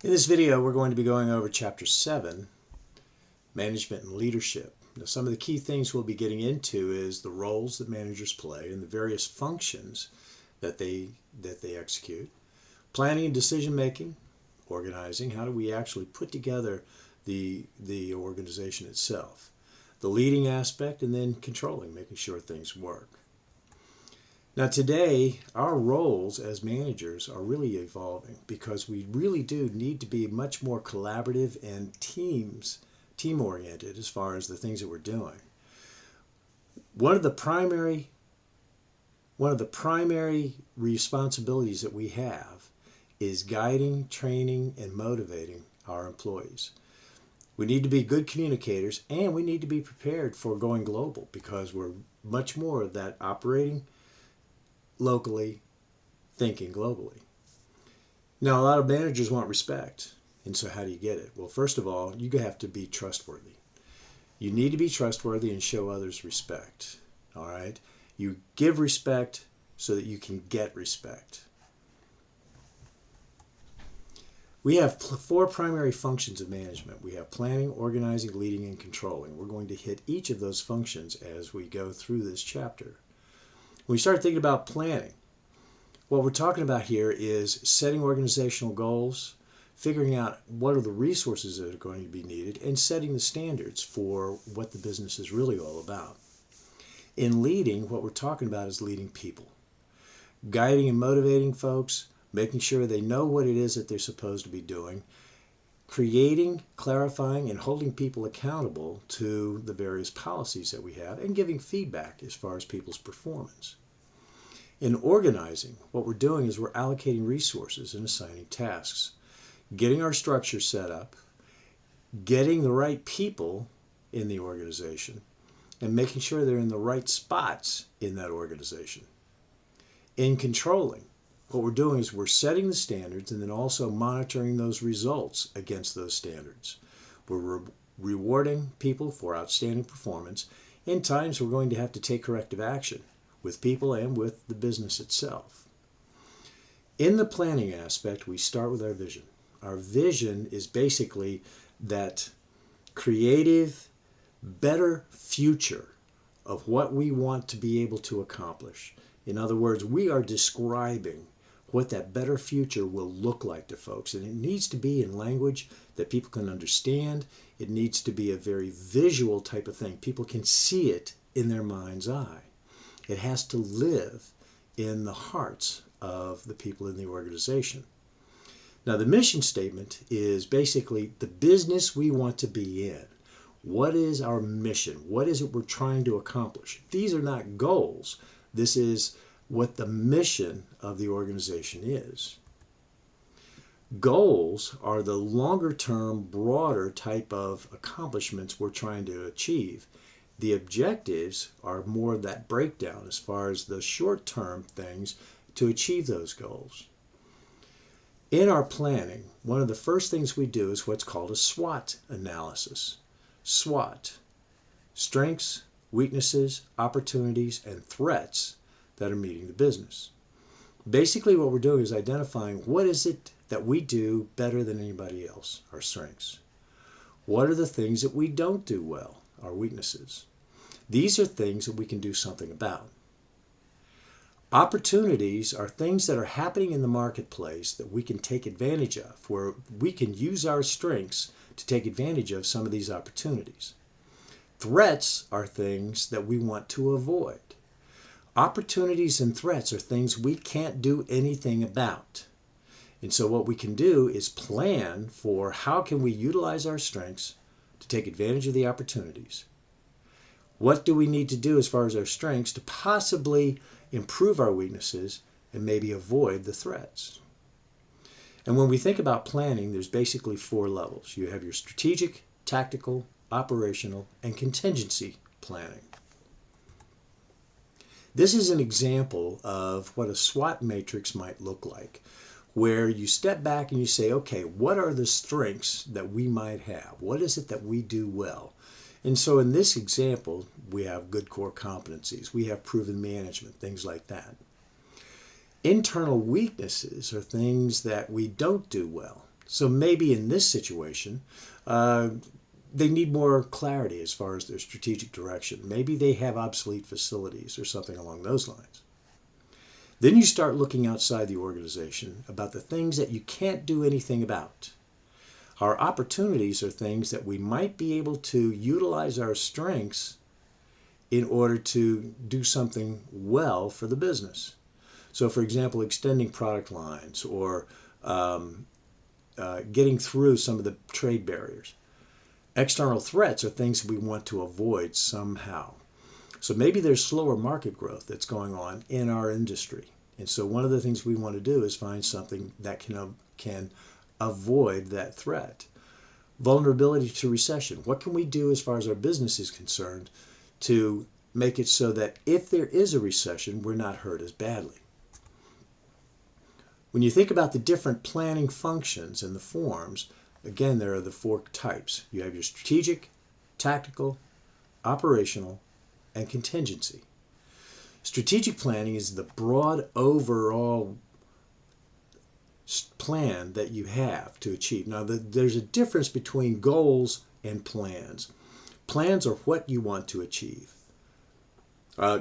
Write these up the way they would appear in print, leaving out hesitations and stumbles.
In this video, we're going to be going over Chapter 7, Management and Leadership. Now, some of the key things we'll be getting into is the roles that managers play and the various functions that they execute. Planning and decision making, organizing, how do we actually put together the organization itself. The leading aspect, and then controlling, making sure things work. Now today, our roles as managers are really evolving because we really do need to be much more collaborative and team-oriented as far as the things that we're doing. One of the primary responsibilities that we have is guiding, training, and motivating our employees. We need to be good communicators, and we need to be prepared for going global because we're much more of that operating locally, thinking globally. Now, a lot of managers want respect, and so how do you get it? Well, first of all, you have to be trustworthy. You need to be trustworthy and show others respect. All right? You give respect so that you can get respect. We have 4 primary functions of management. We have planning, organizing, leading, and controlling. We're going to hit each of those functions as we go through this chapter. When we start thinking about planning, what we're talking about here is setting organizational goals, figuring out what are the resources that are going to be needed, and setting the standards for what the business is really all about. In leading, what we're talking about is leading people, guiding and motivating folks, making sure they know what it is that they're supposed to be doing, creating, clarifying, and holding people accountable to the various policies that we have, and giving feedback as far as people's performance. In organizing, what we're doing is we're allocating resources and assigning tasks, getting our structure set up, getting the right people in the organization, and making sure they're in the right spots in that organization. In controlling, what we're doing is we're setting the standards and then also monitoring those results against those standards. We're rewarding people for outstanding performance. In times, we're going to have to take corrective action with people and with the business itself. In the planning aspect, we start with our vision. Our vision is basically that creative, better future of what we want to be able to accomplish. In other words, we are describing what that better future will look like to folks. And it needs to be in language that people can understand. It needs to be a very visual type of thing. People can see it in their mind's eye. It has to live in the hearts of the people in the organization. Now, the mission statement is basically the business we want to be in. What is our mission? What is it we're trying to accomplish? These are not goals. This is what the mission of the organization is. Goals are the longer-term, broader type of accomplishments we're trying to achieve. The objectives are more of that breakdown as far as the short-term things to achieve those goals. In our planning, one of the first things we do is what's called a SWOT analysis. SWOT, strengths, weaknesses, opportunities, and threats that are meeting the business. Basically, what we're doing is identifying what is it that we do better than anybody else, our strengths. What are the things that we don't do well, our weaknesses. These are things that we can do something about. Opportunities are things that are happening in the marketplace that we can take advantage of, where we can use our strengths to take advantage of some of these opportunities. Threats are things that we want to avoid. Opportunities and threats are things we can't do anything about. And so what we can do is plan for how can we utilize our strengths to take advantage of the opportunities. What do we need to do as far as our strengths to possibly improve our weaknesses and maybe avoid the threats? And when we think about planning, there's basically 4 levels. You have your strategic, tactical, operational, and contingency planning. This is an example of what a SWOT matrix might look like, where you step back and you say, okay, what are the strengths that we might have? What is it that we do well? And so in this example, we have good core competencies. We have proven management, things like that. Internal weaknesses are things that we don't do well. So maybe in this situation, they need more clarity as far as their strategic direction. Maybe they have obsolete facilities or something along those lines. Then you start looking outside the organization about the things that you can't do anything about. Our opportunities are things that we might be able to utilize our strengths in order to do something well for the business. So, for example, extending product lines or getting through some of the trade barriers. External threats are things we want to avoid somehow. So maybe there's slower market growth that's going on in our industry. And so one of the things we want to do is find something that can avoid that threat. Vulnerability to recession. What can we do as far as our business is concerned to make it so that if there is a recession, we're not hurt as badly? When you think about the different planning functions and the forms, again, there are the four types. You have your strategic, tactical, operational, and contingency. Strategic planning is the broad overall plan that you have to achieve. Now, there's a difference between goals and plans. Plans are what you want to achieve.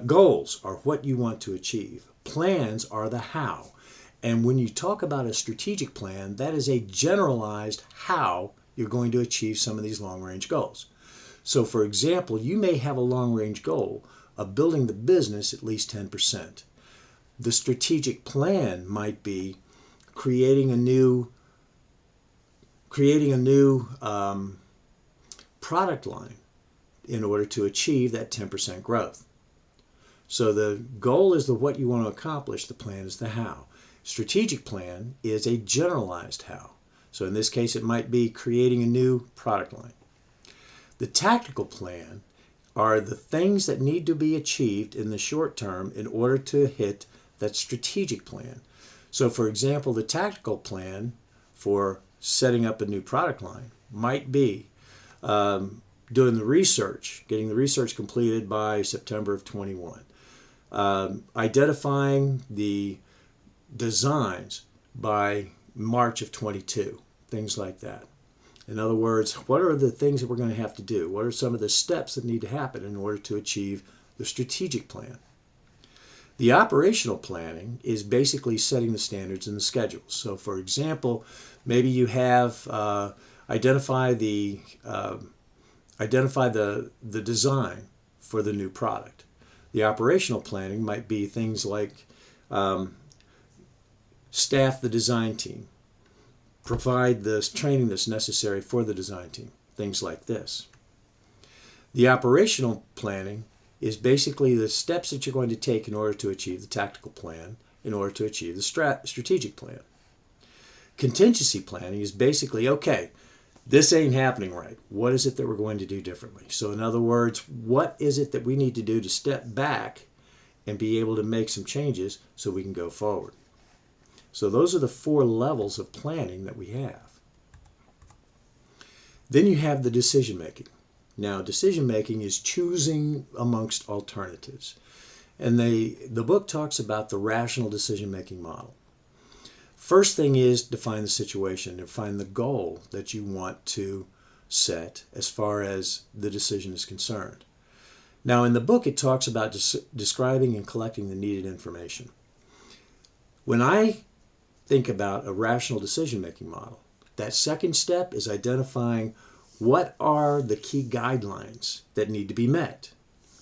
Goals are what you want to achieve. Plans are the how. And when you talk about a strategic plan, that is a generalized how you're going to achieve some of these long-range goals. So, for example, you may have a long-range goal of building the business at least 10%. The strategic plan might be creating a new product line in order to achieve that 10% growth. So the goal is the what you want to accomplish, the plan is the how. Strategic plan is a generalized how. So in this case, it might be creating a new product line. The tactical plan are the things that need to be achieved in the short term in order to hit that strategic plan. So for example, the tactical plan for setting up a new product line might be doing the research, getting the research completed by September of 21, identifying the designs by March of 22, things like that. In other words, what are the things that we're going to have to do? What are some of the steps that need to happen in order to achieve the strategic plan? The operational planning is basically setting the standards and the schedules. So for example, maybe you have identify the design for the new product. The operational planning might be things like staff the design team, provide the training that's necessary for the design team, things like this. The operational planning is basically the steps that you're going to take in order to achieve the tactical plan, in order to achieve the strategic plan. Contingency planning is basically, okay, this ain't happening right. What is it that we're going to do differently? So in other words, what is it that we need to do to step back and be able to make some changes so we can go forward? So those are the four levels of planning that we have. Then you have the decision making. Now, decision making is choosing amongst alternatives. And the book talks about the rational decision making model. First thing is define the situation, define the goal that you want to set as far as the decision is concerned. Now, in the book, it talks about describing and collecting the needed information. When I think about a rational decision-making model, that second step is identifying what are the key guidelines that need to be met.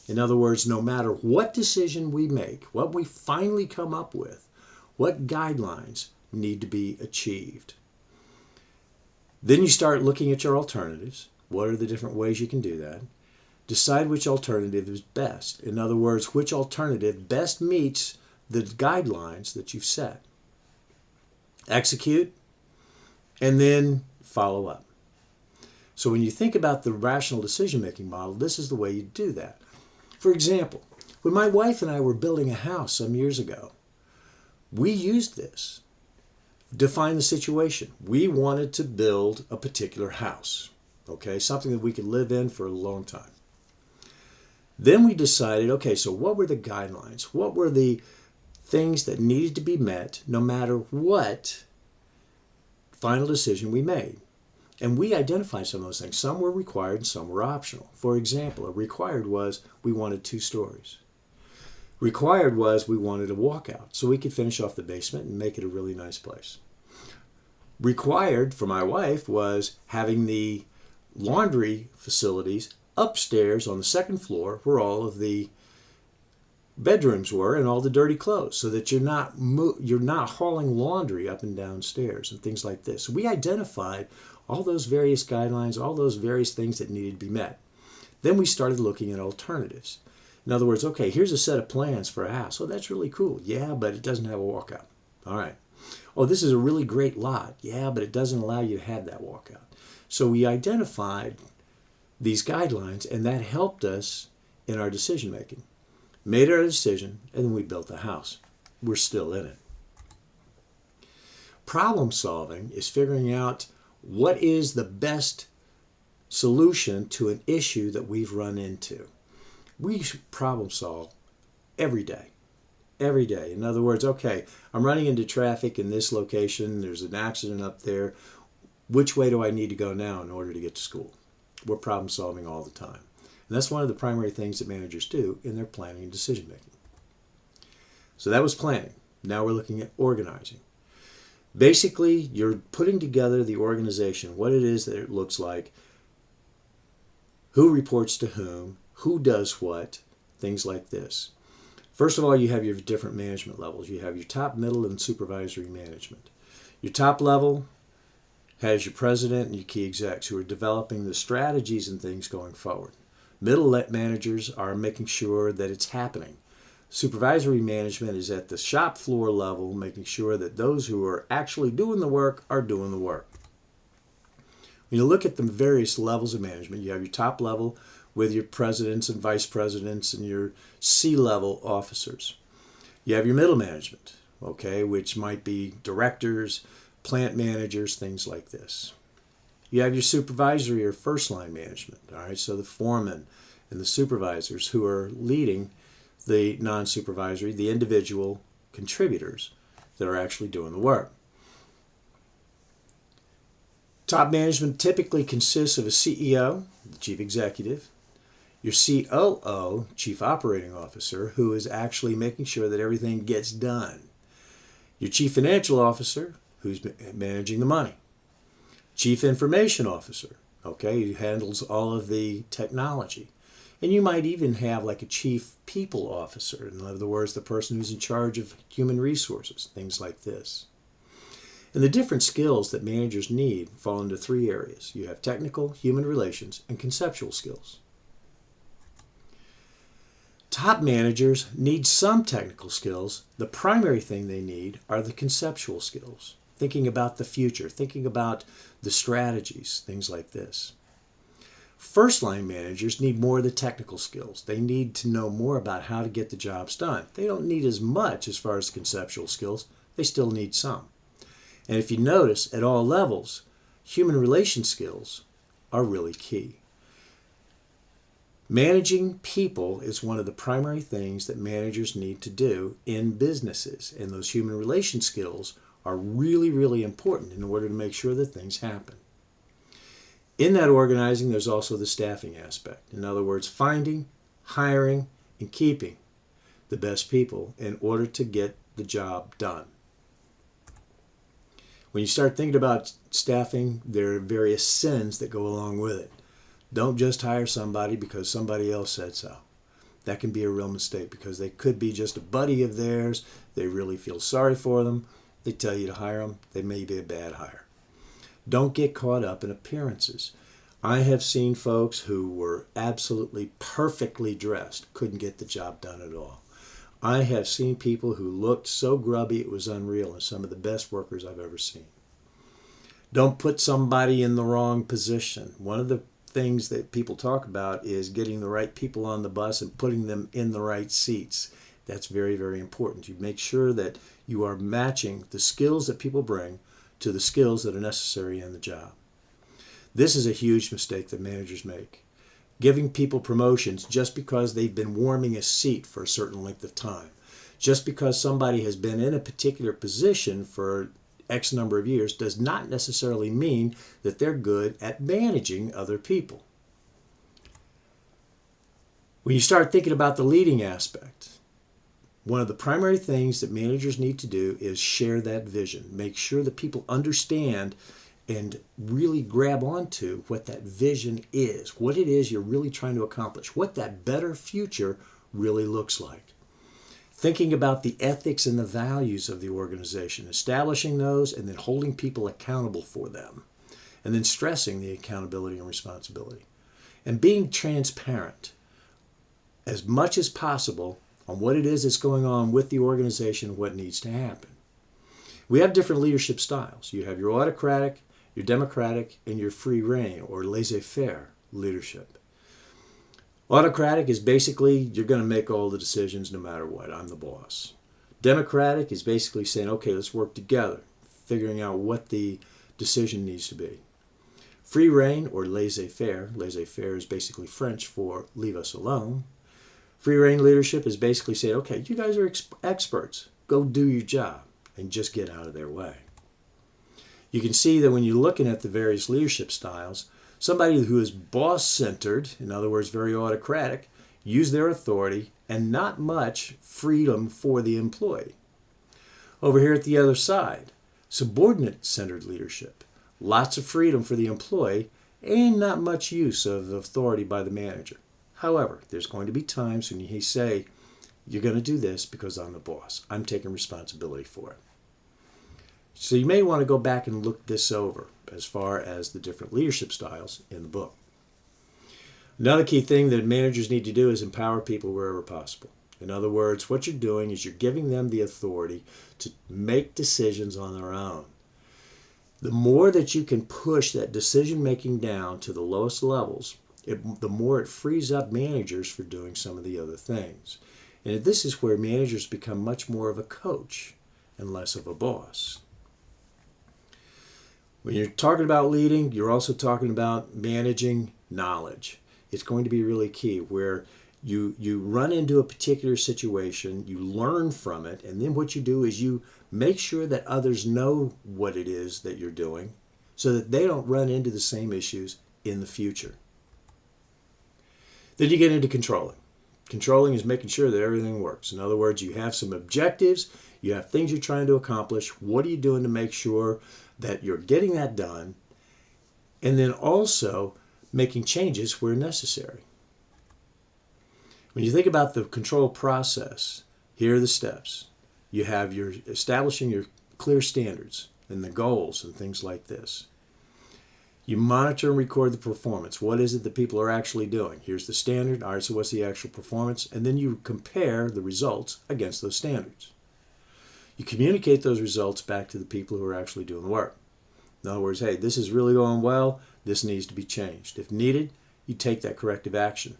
In other words, no matter what decision we make, what we finally come up with, what guidelines need to be achieved. Then you start looking at your alternatives. What are the different ways you can do that? Decide which alternative is best. In other words, which alternative best meets the guidelines that you've set. Execute, and then follow up. So when you think about the rational decision-making model, this is the way you do that. For example, when my wife and I were building a house some years ago, we used this. Define the situation. We wanted to build a particular house, okay, something that we could live in for a long time. Then we decided, okay, so what were the guidelines? What were the things that needed to be met no matter what final decision we made. And we identified some of those things. Some were required and some were optional. For example, a required was we wanted 2 stories. Required was we wanted a walkout so we could finish off the basement and make it a really nice place. Required for my wife was having the laundry facilities upstairs on the 2nd floor where all of the bedrooms were and all the dirty clothes, so that you're not hauling laundry up and down stairs and things like this. So we identified all those various guidelines, all those various things that needed to be met. Then we started looking at alternatives. In other words, okay, here's a set of plans for a house. Oh, that's really cool. Yeah, but it doesn't have a walkout. All right. Oh, this is a really great lot. Yeah, but it doesn't allow you to have that walkout. So we identified these guidelines, and that helped us in our decision making. Made our decision, and then we built the house. We're still in it. Problem solving is figuring out what is the best solution to an issue that we've run into. We problem solve every day. Every day. In other words, okay, I'm running into traffic in this location. There's an accident up there. Which way do I need to go now in order to get to school? We're problem solving all the time. And that's one of the primary things that managers do in their planning and decision making. So that was planning. Now we're looking at organizing. Basically, you're putting together the organization, what it is that it looks like, who reports to who does what, things like this. First of all, you have your different management levels. You have your top, middle, and supervisory management. Your top level has your president and your key execs who are developing the strategies and things going forward. Middle managers are making sure that it's happening. Supervisory management is at the shop floor level, making sure that those who are actually doing the work are doing the work. When you look at the various levels of management, you have your top level with your presidents and vice presidents and your C-level officers. You have your middle management, okay, which might be directors, plant managers, things like this. You have your supervisory or first line management, all right, so the foremen and the supervisors who are leading the non-supervisory, the individual contributors that are actually doing the work. Top management typically consists of a CEO, the chief executive, your COO, chief operating officer, who is actually making sure that everything gets done. Your chief financial officer, who's managing the money. Chief information officer, okay, who handles all of the technology. And you might even have like a chief people officer, in other words, the person who's in charge of human resources, things like this. And the different skills that managers need fall into 3 areas. You have technical, human relations, and conceptual skills. Top managers need some technical skills. The primary thing they need are the conceptual skills, thinking about the future, thinking about the strategies, things like this. First line managers need more of the technical skills. They need to know more about how to get the jobs done. They don't need as much as far as conceptual skills. They still need some. And if you notice, at all levels, human relation skills are really key. Managing people is one of the primary things that managers need to do in businesses. And those human relation skills are really, really important in order to make sure that things happen. In that organizing, there's also the staffing aspect. In other words, finding, hiring, and keeping the best people in order to get the job done. When you start thinking about staffing, there are various sins that go along with it. Don't just hire somebody because somebody else said so. That can be a real mistake because they could be just a buddy of theirs. They really feel sorry for them. They tell you to hire them. They may be a bad hire. Don't get caught up in appearances. I have seen folks who were absolutely perfectly dressed, couldn't get the job done at all. I have seen people who looked so grubby it was unreal, and some of the best workers I've ever seen. Don't put somebody in the wrong position. One of the things that people talk about is getting the right people on the bus and putting them in the right seats. That's very, very important. You make sure that you are matching the skills that people bring to the skills that are necessary in the job. This is a huge mistake that managers make. Giving people promotions just because they've been warming a seat for a certain length of time. Just because somebody has been in a particular position for X number of years does not necessarily mean that they're good at managing other people. When you start thinking about the leading aspect, one of the primary things that managers need to do is share that vision. Make sure that people understand and really grab onto what that vision is, what it is you're really trying to accomplish, what that better future really looks like. Thinking about the ethics and the values of the organization, establishing those and then holding people accountable for them, and then stressing the accountability and responsibility. And being transparent as much as possible on what it is that's going on with the organization and what needs to happen. We have different leadership styles. You have your autocratic, your democratic, and your free rein or laissez-faire leadership. Autocratic is basically you're going to make all the decisions no matter what. I'm the boss. Democratic is basically saying, okay, let's work together, figuring out what the decision needs to be. Free rein or laissez-faire is basically French for leave us alone. Free rein leadership is basically saying, okay, you guys are experts. Go do your job and just get out of their way. You can see that when you're looking at the various leadership styles, somebody who is boss-centered, in other words, very autocratic, use their authority and not much freedom for the employee. Over here at the other side, subordinate-centered leadership, lots of freedom for the employee and not much use of authority by the manager. However, there's going to be times when you say, you're going to do this because I'm the boss. I'm taking responsibility for it. So you may want to go back and look this over as far as the different leadership styles in the book. Another key thing that managers need to do is empower people wherever possible. In other words, what you're doing is you're giving them the authority to make decisions on their own. The more that you can push that decision making down to the lowest levels, the more it frees up managers for doing some of the other things. And this is where managers become much more of a coach and less of a boss. When you're talking about leading, you're also talking about managing knowledge. It's going to be really key where you run into a particular situation, you learn from it, and then what you do is you make sure that others know what it is that you're doing so that they don't run into the same issues in the future. Then you get into controlling. Controlling is making sure that everything works. In other words, you have some objectives, you have things you're trying to accomplish. What are you doing to make sure that you're getting that done? And then also making changes where necessary. When you think about the control process, here are the steps. You have your establishing your clear standards and the goals and things like this. You monitor and record the performance. What is it that people are actually doing? Here's the standard. All right, so what's the actual performance? And then you compare the results against those standards. You communicate those results back to the people who are actually doing the work. In other words, hey, this is really going well. This needs to be changed. If needed, you take that corrective action.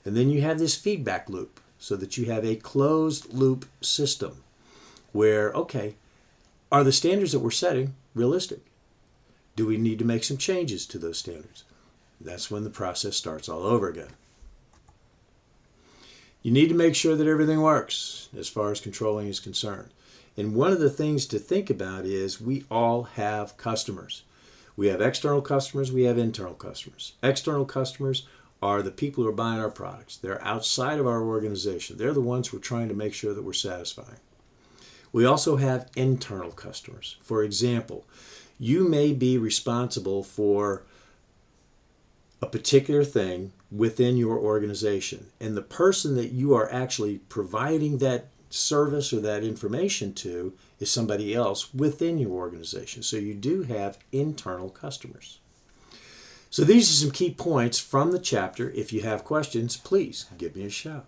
And then you have this feedback loop so that you have a closed loop system where, okay, are the standards that we're setting realistic? Do we need to make some changes to those standards? That's when the process starts all over again. You need to make sure that everything works as far as controlling is concerned. And one of the things to think about is we all have customers. We have external customers, we have internal customers. External customers are the people who are buying our products. They're outside of our organization. They're the ones we're trying to make sure that we're satisfying. We also have internal customers. For example, you may be responsible for a particular thing within your organization, and the person that you are actually providing that service or that information to is somebody else within your organization. So you do have internal customers. So these are some key points from the chapter. If you have questions, please give me a shout.